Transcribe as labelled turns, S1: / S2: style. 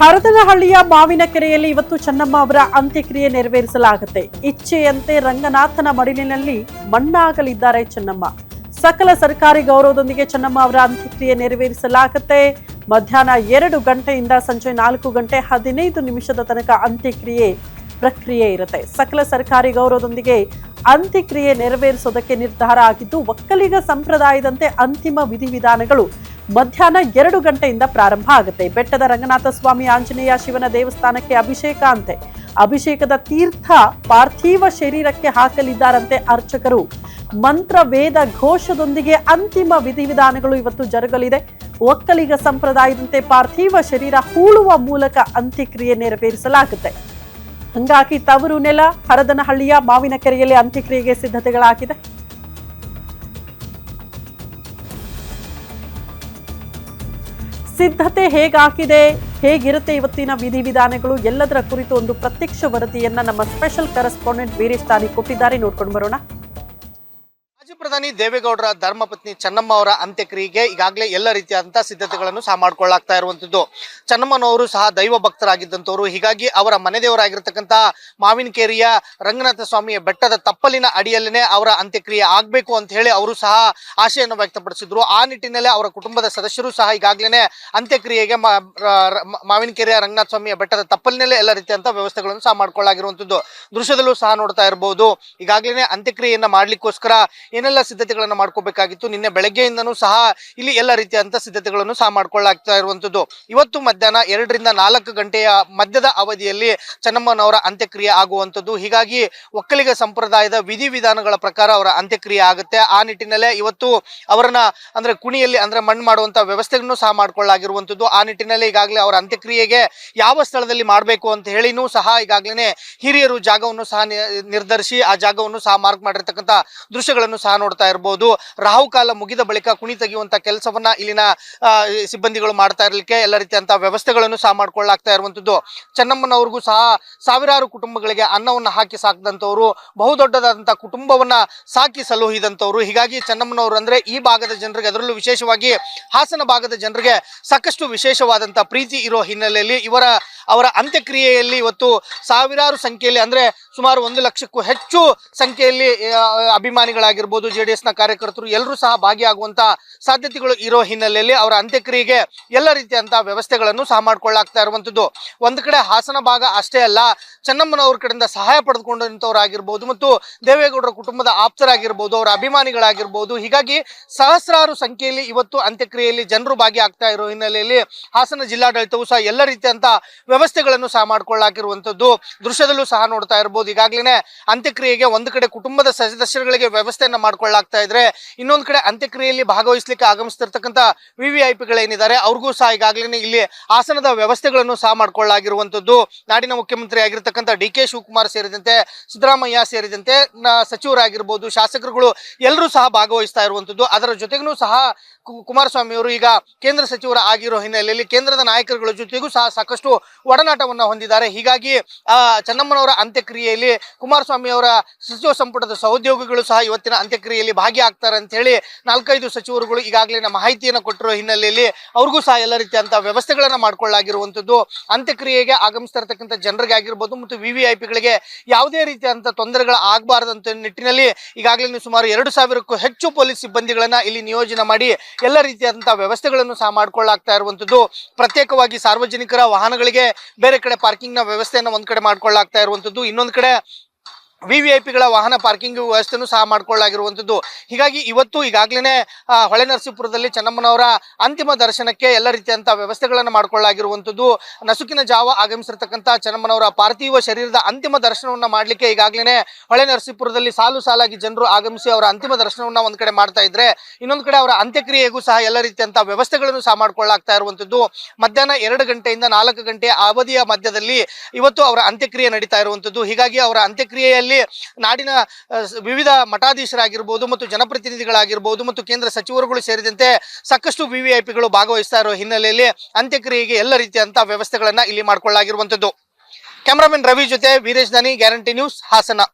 S1: ಹರದನಹಳ್ಳಿಯ ಮಾವಿನಕೆರೆಯಲ್ಲಿ ಇವತ್ತು ಚೆನ್ನಮ್ಮ ಅವರ ಅಂತ್ಯಕ್ರಿಯೆ ನೆರವೇರಿಸಲಾಗುತ್ತೆ. ಇಚ್ಛೆಯಂತೆ ರಂಗನಾಥನ ಮಡಿಲಿನಲ್ಲಿ ಮಣ್ಣಾಗಲಿದ್ದಾರೆ ಚೆನ್ನಮ್ಮ. ಸಕಲ ಸರ್ಕಾರಿ ಗೌರವದೊಂದಿಗೆ ಚೆನ್ನಮ್ಮ ಅವರ ಅಂತ್ಯಕ್ರಿಯೆ ನೆರವೇರಿಸಲಾಗುತ್ತೆ. ಮಧ್ಯಾಹ್ನ 2 ಗಂಟೆಯಿಂದ ಸಂಜೆ 4 ಗಂಟೆ 15 ನಿಮಿಷದ ತನಕ ಅಂತ್ಯಕ್ರಿಯೆ ಪ್ರಕ್ರಿಯೆ ಇರುತ್ತೆ. ಸಕಲ ಸರ್ಕಾರಿ ಗೌರವದೊಂದಿಗೆ ಅಂತ್ಯಕ್ರಿಯೆ ನೆರವೇರಿಸೋದಕ್ಕೆ ನಿರ್ಧಾರ ಆಗಿದ್ದು, ಒಕ್ಕಲಿಗ ಸಂಪ್ರದಾಯದಂತೆ ಅಂತಿಮ ವಿಧಿವಿಧಾನಗಳು ಮಧ್ಯಾಹ್ನ 2 ಗಂಟೆಯಿಂದ ಪ್ರಾರಂಭ ಆಗುತ್ತೆ. ಬೆಟ್ಟದ ರಂಗನಾಥ ಸ್ವಾಮಿ ಆಂಜನೇಯ ಶಿವನ ದೇವಸ್ಥಾನಕ್ಕೆ ಅಭಿಷೇಕ ಅಂತೆ. ಅಭಿಷೇಕದ ತೀರ್ಥ ಪಾರ್ಥಿವ ಶರೀರಕ್ಕೆ ಹಾಕಲಿದ್ದಾರಂತೆ ಅರ್ಚಕರು. ಮಂತ್ರ ವೇದ ಘೋಷದೊಂದಿಗೆ ಅಂತಿಮ ವಿಧಿವಿಧಾನಗಳು ಇವತ್ತು ಜರುಗಲಿದೆ. ಒಕ್ಕಲಿಗ ಸಂಪ್ರದಾಯದಂತೆ ಪಾರ್ಥಿವ ಶರೀರ ಹೂಳುವ ಮೂಲಕ ಅಂತ್ಯಕ್ರಿಯೆ ನೆರವೇರಿಸಲಾಗುತ್ತೆ. ಹಂಗಾಗಿ ತವರು ನೆಲ ಹರದನಹಳ್ಳಿಯ ಮಾವಿನಕೆರೆಯಲ್ಲಿ ಅಂತ್ಯಕ್ರಿಯೆಗೆ ಸಿದ್ಧತೆಗಳಾಗಿದೆ. ಸಿದ್ಧತೆ ಹೇಗಾಗಿದೆ, ಹೇಗಿರುತ್ತೆ ಇವತ್ತಿನ ವಿಧಿವಿಧಾನಗಳು ಎಲ್ಲದರ ಕುರಿತು ಒಂದು ಪ್ರತ್ಯಕ್ಷ ವರದಿಯನ್ನ ನಮ್ಮ ಸ್ಪೆಷಲ್ ಕರೆಸ್ಪಾಂಡೆಂಟ್ ವೀರೇಶ್ ತಾನಿ ಕೊಟ್ಟಿದ್ದಾರೆ. ನೋಡ್ಕೊಂಡು ಬರೋಣ.
S2: ಮಾಜಿ ಪ್ರಧಾನಿ ದೇವೇಗೌಡರ ಧರ್ಮಪತ್ನಿ ಚೆನ್ನಮ್ಮ ಅವರ ಅಂತ್ಯಕ್ರಿಯೆಗೆ ಈಗಾಗಲೇ ಎಲ್ಲ ರೀತಿಯಾದಂತಹ ಸಿದ್ಧತೆಗಳನ್ನು ಸಹ ಮಾಡ್ಕೊಳ್ಳಾಗ್ತಾ ಇರುವಂತದ್ದು. ಚೆನ್ನಮ್ಮನವರು ಸಹ ದೈವ ಭಕ್ತರಾಗಿದ್ದಂಥವ್ರು. ಹೀಗಾಗಿ ಅವರ ಮನೆ ದೇವರಾಗಿರ್ತಕ್ಕಂತಹ ಮಾವಿನಕೆರೆಯ ರಂಗನಾಥ ಸ್ವಾಮಿಯ ಬೆಟ್ಟದ ತಪ್ಪಲಿನ ಅಡಿಯಲ್ಲೇನೆ ಅವರ ಅಂತ್ಯಕ್ರಿಯೆ ಆಗ್ಬೇಕು ಅಂತ ಹೇಳಿ ಅವರು ಸಹ ಆಶೆಯನ್ನು ವ್ಯಕ್ತಪಡಿಸಿದ್ರು. ಆ ನಿಟ್ಟಿನಲ್ಲೇ ಅವರ ಕುಟುಂಬದ ಸದಸ್ಯರು ಸಹ ಈಗಾಗಲೇ ಅಂತ್ಯಕ್ರಿಯೆಗೆ ಮಾವಿನಕೆರೆಯ ರಂಗನಾಥ ಸ್ವಾಮಿಯ ಬೆಟ್ಟದ ತಪ್ಪಲಿನಲ್ಲೇ ಎಲ್ಲ ರೀತಿಯಂತಹ ವ್ಯವಸ್ಥೆಗಳನ್ನು ಸಹ ಮಾಡ್ಕೊಳ್ಳಾಗಿರುವಂತದ್ದು ದೃಶ್ಯದಲ್ಲೂ ಸಹ ನೋಡ್ತಾ ಇರಬಹುದು. ಈಗಾಗಲೇ ಅಂತ್ಯಕ್ರಿಯೆಯನ್ನ ಮಾಡ್ಲಿಕ್ಕೋಸ್ಕರ ಏನೆಲ್ಲ ಸಿದ್ಧತೆಗಳನ್ನು ಮಾಡ್ಕೋಬೇಕಾಗಿತ್ತು. ನಿನ್ನೆ ಬೆಳಗ್ಗೆಯಿಂದನೂ ಸಹ ಇಲ್ಲಿ ಎಲ್ಲ ರೀತಿಯಂತ ಸಿದ್ಧತೆಗಳನ್ನು ಸಹ ಮಾಡ್ಕೊಳ್ಳಾಗ್ತಾ ಇರುವಂತದ್ದು. ಇವತ್ತು ಮಧ್ಯಾಹ್ನ 2 ರಿಂದ 4 ಗಂಟೆಯ ಮಧ್ಯದ ಅವಧಿಯಲ್ಲಿ ಚೆನ್ನಮ್ಮನವರ ಅಂತ್ಯಕ್ರಿಯೆ ಆಗುವಂತದ್ದು. ಹೀಗಾಗಿ ಒಕ್ಕಲಿಗ ಸಂಪ್ರದಾಯದ ವಿಧಿವಿಧಾನಗಳ ಪ್ರಕಾರ ಅವರ ಅಂತ್ಯಕ್ರಿಯೆ ಆಗುತ್ತೆ. ಆ ನಿಟ್ಟಿನಲ್ಲೇ ಇವತ್ತು ಅವರನ್ನ ಅಂದ್ರೆ ಕುಣಿಯಲ್ಲಿ ಅಂದ್ರೆ ಮಣ್ಣು ಮಾಡುವಂತ ವ್ಯವಸ್ಥೆಯನ್ನು ಸಹ ಮಾಡ್ಕೊಳ್ಳಾಗಿರುವಂತದ್ದು. ಆ ನಿಟ್ಟಿನಲ್ಲಿ ಈಗಾಗಲೇ ಅವರ ಅಂತ್ಯಕ್ರಿಯೆಗೆ ಯಾವ ಸ್ಥಳದಲ್ಲಿ ಮಾಡಬೇಕು ಅಂತ ಹೇಳಿನೂ ಸಹ ಈಗಾಗಲೇ ಹಿರಿಯರು ಜಾಗವನ್ನು ಸಹ ನಿರ್ಧರಿಸಿ ಆ ಜಾಗವನ್ನು ಸಹ ಮಾರ್ಕ್ ಮಾಡಿರ್ತಕ್ಕಂಥ ದೃಶ್ಯಗಳನ್ನು ಸಹ ನೋಡ್ತಾ ಇರಬಹುದು. ರಾಹುಕಾಲ ಮುಗಿದ ಬಳಿಕ ಕುಣಿ ತೆಗೆಯುವಂತ ಕೆಲಸವನ್ನ ಇಲ್ಲಿನ ಸಿಬ್ಬಂದಿಗಳು ಮಾಡ್ತಾ ಇರಲಿಕ್ಕೆ ಎಲ್ಲ ರೀತಿಯಂತ ವ್ಯವಸ್ಥೆಗಳನ್ನು ಸಹ ಮಾಡ್ಕೊಳ್ಳಾಗ್ತಾ ಇರುವಂತದ್ದು. ಚೆನ್ನಮ್ಮನವ್ರಿಗೂ ಸಹ ಸಾವಿರಾರು ಕುಟುಂಬಗಳಿಗೆ ಅನ್ನವನ್ನು ಹಾಕಿ ಸಾಕಿದಂತವ್ರು, ಬಹುದೊಡ್ಡದಾದಂತಹ ಕುಟುಂಬವನ್ನ ಸಾಕಿ ಸಲುಹಿದಂತವ್ರು. ಹೀಗಾಗಿ ಚೆನ್ನಮ್ಮನವರು ಅಂದ್ರೆ ಈ ಭಾಗದ ಜನರಿಗೆ, ಅದರಲ್ಲೂ ವಿಶೇಷವಾಗಿ ಹಾಸನ ಭಾಗದ ಜನರಿಗೆ ಸಾಕಷ್ಟು ವಿಶೇಷವಾದಂತಹ ಪ್ರೀತಿ ಇರೋ ಹಿನ್ನೆಲೆಯಲ್ಲಿ ಅವರ ಅಂತ್ಯಕ್ರಿಯೆಯಲ್ಲಿ ಇವತ್ತು ಸಾವಿರಾರು ಸಂಖ್ಯೆಯಲ್ಲಿ ಅಂದ್ರೆ ಸುಮಾರು 1 ಲಕ್ಷಕ್ಕೂ ಹೆಚ್ಚು ಸಂಖ್ಯೆಯಲ್ಲಿ ಅಭಿಮಾನಿಗಳಾಗಿರ್ಬೋದು, JDS ನ ಕಾರ್ಯಕರ್ತರು ಎಲ್ಲರೂ ಸಹ ಭಾಗಿಯಾಗುವಂತ ಸಾಧ್ಯತೆಗಳು ಇರೋ ಹಿನ್ನೆಲೆಯಲ್ಲಿ ಅವರ ಅಂತ್ಯಕ್ರಿಯೆಗೆ ಎಲ್ಲ ರೀತಿಯಂತಹ ವ್ಯವಸ್ಥೆಗಳನ್ನು ಸಹ ಮಾಡ್ಕೊಳ್ಳಾಗ್ತಾ ಇರುವಂತದ್ದು. ಒಂದು ಕಡೆ ಹಾಸನ ಭಾಗ ಅಷ್ಟೇ ಅಲ್ಲ, ಚೆನ್ನಮ್ಮನವ್ರ ಕಡೆಯಿಂದ ಸಹಾಯ ಪಡೆದುಕೊಂಡಂತವರಾಗಿರ್ಬೋದು ಮತ್ತು ದೇವೇಗೌಡರ ಕುಟುಂಬದ ಆಪ್ತರಾಗಿರ್ಬೋದು, ಅವರ ಅಭಿಮಾನಿಗಳಾಗಿರ್ಬೋದು, ಹೀಗಾಗಿ ಸಹಸ್ರಾರು ಸಂಖ್ಯೆಯಲ್ಲಿ ಇವತ್ತು ಅಂತ್ಯಕ್ರಿಯೆಯಲ್ಲಿ ಜನರು ಭಾಗಿಯಾಗ್ತಾ ಇರೋ ಹಿನ್ನೆಲೆಯಲ್ಲಿ ಹಾಸನ ಜಿಲ್ಲಾಡಳಿತವು ಸಹ ಎಲ್ಲ ರೀತಿಯಂತ ವ್ಯವಸ್ಥೆಗಳನ್ನು ಸಹ ಮಾಡ್ಕೊಳ್ಳಾಗಿರುವಂತದ್ದು ದೃಶ್ಯದಲ್ಲೂ ಸಹ ನೋಡ್ತಾ ಇರಬಹುದು. ಈಗಾಗಲೇ ಅಂತ್ಯಕ್ರಿಯೆಗೆ ಒಂದು ಕಡೆ ಕುಟುಂಬದ ಸದಸ್ಯರುಗಳಿಗೆ ವ್ಯವಸ್ಥೆಯನ್ನ ಮಾಡ್ಕೊಳ್ಳಾಗ್ತಾ ಇದ್ರೆ, ಇನ್ನೊಂದು ಕಡೆ ಅಂತ್ಯಕ್ರಿಯೆಯಲ್ಲಿ ಭಾಗವಹಿಸಲಿಕ್ಕೆ ಆಗಮಿಸ್ತಿರ್ತಕ್ಕಂಥ VVIPಗಳೇನಿದ್ದಾರೆ ಅವ್ರಿಗೂ ಸಹ ಈಗಾಗಲೇ ಇಲ್ಲಿ ಆಸನದ ವ್ಯವಸ್ಥೆಗಳನ್ನು ಸಹ ಮಾಡ್ಕೊಳ್ಳಾಗಿರುವಂತದ್ದು. ನಾಡಿನ ಮುಖ್ಯಮಂತ್ರಿ ಆಗಿರ್ತಕ್ಕಂಥ DK ಶಿವಕುಮಾರ್ ಸೇರಿದಂತೆ, ಸಿದ್ದರಾಮಯ್ಯ ಸೇರಿದಂತೆ ಸಚಿವರಾಗಿರ್ಬೋದು, ಶಾಸಕರುಗಳು ಎಲ್ಲರೂ ಸಹ ಭಾಗವಹಿಸ್ತಾ ಇರುವಂತದ್ದು. ಅದರ ಜೊತೆಗೂ ಸಹ ಕುಮಾರಸ್ವಾಮಿ ಅವರು ಈಗ ಕೇಂದ್ರ ಸಚಿವರ ಆಗಿರೋ ಹಿನ್ನೆಲೆಯಲ್ಲಿ ಕೇಂದ್ರದ ನಾಯಕರುಗಳ ಜೊತೆಗೂ ಸಹ ಸಾಕಷ್ಟು ಒಡನಾಟವನ್ನ ಹೊಂದಿದ್ದಾರೆ. ಹೀಗಾಗಿ ಚೆನ್ನಮ್ಮನವರ ಅಂತ್ಯಕ್ರಿಯೆಯಲ್ಲಿ ಕುಮಾರಸ್ವಾಮಿ ಅವರ ಸಚಿವ ಸಂಪುಟದ ಸಹೋದ್ಯೋಗಿಗಳು ಸಹ ಇವತ್ತಿನ ಅಂತ್ಯಕ್ರಿಯೆಯಲ್ಲಿ ಭಾಗಿಯಾಗ್ತಾರೆ ಅಂತ ಹೇಳಿ 4-5 ಸಚಿವರುಗಳು ಈಗಾಗಲೇ ಮಾಹಿತಿಯನ್ನು ಕೊಟ್ಟಿರೋ ಹಿನ್ನೆಲೆಯಲ್ಲಿ ಅವ್ರಿಗೂ ಸಹ ಎಲ್ಲ ರೀತಿಯಂತಹ ವ್ಯವಸ್ಥೆಗಳನ್ನ ಮಾಡ್ಕೊಳ್ಳಾಗಿರುವಂತದ್ದು. ಅಂತ್ಯಕ್ರಿಯೆಗೆ ಆಗಮಿಸ್ತಿರ್ತಕ್ಕಂಥ ಜನರಿಗೆ ಆಗಿರ್ಬೋದು ಮತ್ತು VVIPಗಳಿಗೆ ಯಾವುದೇ ರೀತಿಯಂತ ತೊಂದರೆಗಳು ಆಗಬಾರದಂತ ನಿಟ್ಟಿನಲ್ಲಿ ಈಗಾಗಲೇ ಸುಮಾರು 2,000ಕ್ಕೂ ಹೆಚ್ಚು ಪೊಲೀಸ್ ಸಿಬ್ಬಂದಿಗಳನ್ನ ಇಲ್ಲಿ ನಿಯೋಜನೆ ಮಾಡಿ ಎಲ್ಲ ರೀತಿಯಾದಂತಹ ವ್ಯವಸ್ಥೆಗಳನ್ನು ಸಹ ಮಾಡ್ಕೊಳ್ಳಾಗ್ತಾ ಇರುವಂತದ್ದು. ಪ್ರತ್ಯೇಕವಾಗಿ ಸಾರ್ವಜನಿಕರ ವಾಹನಗಳಿಗೆ ಬೇರೆ ಕಡೆ ಪಾರ್ಕಿಂಗ್ ನ ವ್ಯವಸ್ಥೆಯನ್ನು ಒಂದ್ ಕಡೆ ಮಾಡ್ಕೊಳ್ಳಾಗ್ತಾ ಇರುವಂತದ್ದು, ಇನ್ನೊಂದು ಕಡೆ VVIPಗಳ ವಾಹನ ಪಾರ್ಕಿಂಗ್ ವ್ಯವಸ್ಥೆನೂ ಸಹ ಮಾಡ್ಕೊಳ್ಳಾಗಿರುವಂತದ್ದು. ಹೀಗಾಗಿ ಇವತ್ತು ಈಗಾಗಲೇ ಹೊಳೆನರಸೀಪುರದಲ್ಲಿ ಚೆನ್ನಮ್ಮನವರ ಅಂತಿಮ ದರ್ಶನಕ್ಕೆ ಎಲ್ಲ ರೀತಿಯಂತಹ ವ್ಯವಸ್ಥೆಗಳನ್ನು ಮಾಡ್ಕೊಳ್ಳಾಗಿರುವಂತದ್ದು. ನಸುಕಿನ ಜಾವ ಆಗಮಿಸಿರ್ತಕ್ಕಂಥ ಚೆನ್ನಮ್ಮನವರ ಪಾರ್ಥಿವ ಶರೀರದ ಅಂತಿಮ ದರ್ಶನವನ್ನ ಮಾಡ್ಲಿಕ್ಕೆ ಈಗಾಗಲೇ ಹೊಳೆನರಸೀಪುರದಲ್ಲಿ ಸಾಲಾಗಿ ಜನರು ಆಗಮಿಸಿ ಅವರ ಅಂತಿಮ ದರ್ಶನವನ್ನ ಒಂದ್ ಕಡೆ ಮಾಡ್ತಾ ಇದ್ರೆ, ಇನ್ನೊಂದು ಕಡೆ ಅವರ ಅಂತ್ಯಕ್ರಿಯೆಗೂ ಸಹ ಎಲ್ಲ ರೀತಿಯಂತಹ ವ್ಯವಸ್ಥೆಗಳನ್ನು ಸಹ ಮಾಡ್ಕೊಳ್ಳಾಗ್ತಾ ಇರುವಂತದ್ದು. ಮಧ್ಯಾಹ್ನ 2 ಗಂಟೆಯಿಂದ 4 ಗಂಟೆ ಅವಧಿಯ ಮಧ್ಯದಲ್ಲಿ ಇವತ್ತು ಅವರ ಅಂತ್ಯಕ್ರಿಯೆ ನಡೀತಾ ಇರುವಂತದ್ದು. ಹೀಗಾಗಿ ಅವರ ಅಂತ್ಯಕ್ರಿಯೆಯಲ್ಲಿ ನಾಡಿನ ವಿವಿಧ ಮಠಾಧೀಶರಾಗಿರ್ಬೋದು ಮತ್ತು ಜನಪ್ರತಿನಿಧಿಗಳಾಗಿರ್ಬೋದು ಮತ್ತು ಕೇಂದ್ರ ಸಚಿವರುಗಳು ಸೇರಿದಂತೆ ಸಾಕಷ್ಟು VVIPಗಳು ಭಾಗವಹಿಸ್ತಾ ಇರೋ ಹಿನ್ನೆಲೆಯಲ್ಲಿ ಅಂತ್ಯಕ್ರಿಯೆಗೆ ಎಲ್ಲ ರೀತಿಯಂತಹ ವ್ಯವಸ್ಥೆಗಳನ್ನ ಇಲ್ಲಿ ಮಾಡ್ಕೊಳ್ಳಾಗಿರುವಂತದ್ದು. ಕ್ಯಾಮರಾಮನ್ ರವಿ ಜೊತೆ ವೀರೇಶ್ ದಾನಿ, ಗ್ಯಾರಂಟಿ ನ್ಯೂಸ್, ಹಾಸನ.